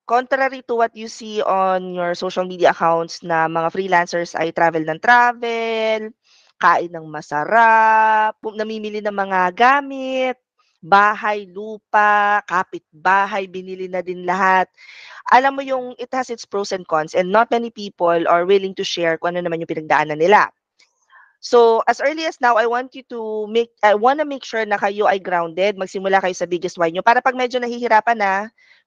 contrary to what you see on your social media accounts na mga freelancers ay travel ng travel, kain ng masarap, namimili ng mga gamit, bahay, lupa, kapitbahay, binili na din lahat. Alam mo yung it has its pros and cons and not many people are willing to share kung ano naman yung pinagdaanan nila. So, as early as now, I want to make sure na kayo ay grounded, magsimula kayo sa biggest why nyo para pag medyo nahihirapan na,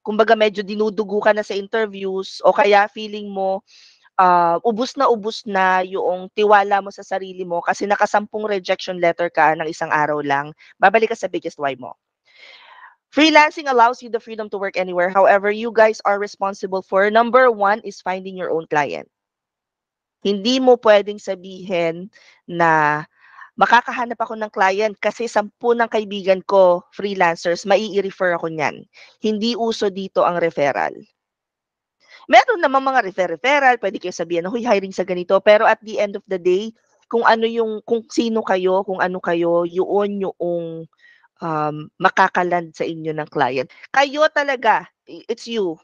kumbaga medyo dinudugo ka na sa interviews o kaya feeling mo ubus na yung tiwala mo sa sarili mo kasi nakasampung rejection letter ka ng isang araw lang, babalik ka sa biggest why mo. Freelancing allows you the freedom to work anywhere. However, you guys are responsible for number one is finding your own client. Hindi mo pwedeng sabihin na makakahanap ako ng client kasi 10 ng kaibigan ko, freelancers, mai-refer ako niyan. Hindi uso dito ang referral. Meron namang mga referral, pwede kayo sabihin na, huy, hiring sa ganito. Pero at the end of the day, kung sino kayo, kung ano kayo, yun yung makakaland sa inyo ng client. Kayo talaga, it's you.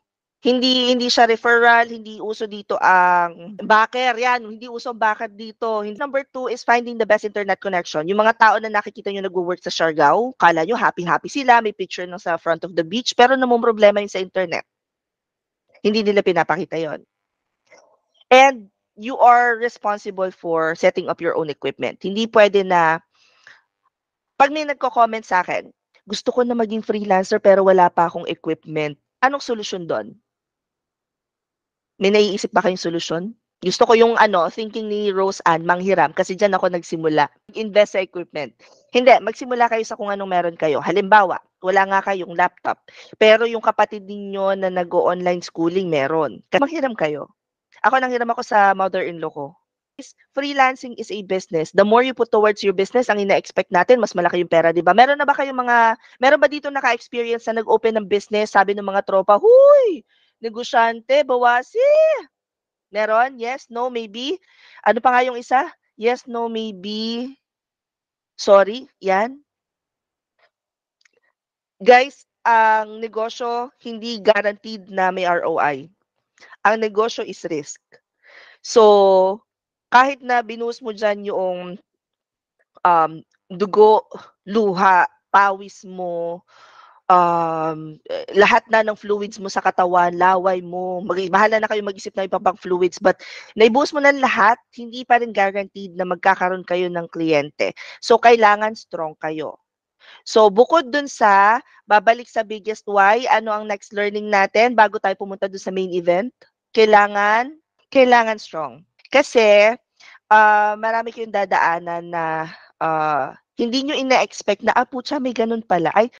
Hindi siya referral, hindi uso dito ang backer. Yan, hindi uso ang backer dito. Number 2 is finding the best internet connection. Yung mga tao na nakikita nyo nag-work sa Siargao, kala nyo happy-happy sila, may picture nung sa front of the beach, pero namang problema yun sa internet. Hindi nila pinapakita yon. And you are responsible for setting up your own equipment. Hindi pwede na, pag may nagko-comment sa akin, gusto ko na maging freelancer pero wala pa akong equipment. Anong solusyon doon? May naiisip ba kayong solusyon? Gusto ko yung thinking ni Rose Ann, manghiram, kasi dyan ako nagsimula. Invest sa equipment. Hindi, magsimula kayo sa kung anong meron kayo. Halimbawa, wala nga kayong laptop, pero yung kapatid ninyo na nag-online schooling meron. Manghiram kayo. Ako nanghiram ako sa mother-in-law ko. Freelancing is a business. The more you put towards your business, ang ina-expect natin, mas malaki yung pera, di ba? Meron ba dito naka-experience na nag-open ng business, sabi ng mga tropa, huy, negosyante, bawasi. Meron? Yes, no, maybe. Ano pa nga yung isa? Yes, no, maybe. Sorry, yan. Guys, ang negosyo, hindi guaranteed na may ROI. Ang negosyo is risk. So, kahit na binuhos mo dyan yung dugo, luha, pawis mo, lahat na ng fluids mo sa katawan, laway mo, bahala na kayo mag-isip na iba pang fluids, but naibuhos mo na lahat, hindi pa rin guaranteed na magkakaroon kayo ng kliyente. So, kailangan strong kayo. So, bukod dun sa, babalik sa biggest why, ano ang next learning natin bago tayo pumunta dun sa main event? Kailangan strong. Kasi, marami kayong dadaanan na hindi nyo ina-expect na, putya, may ganun pala. Ay,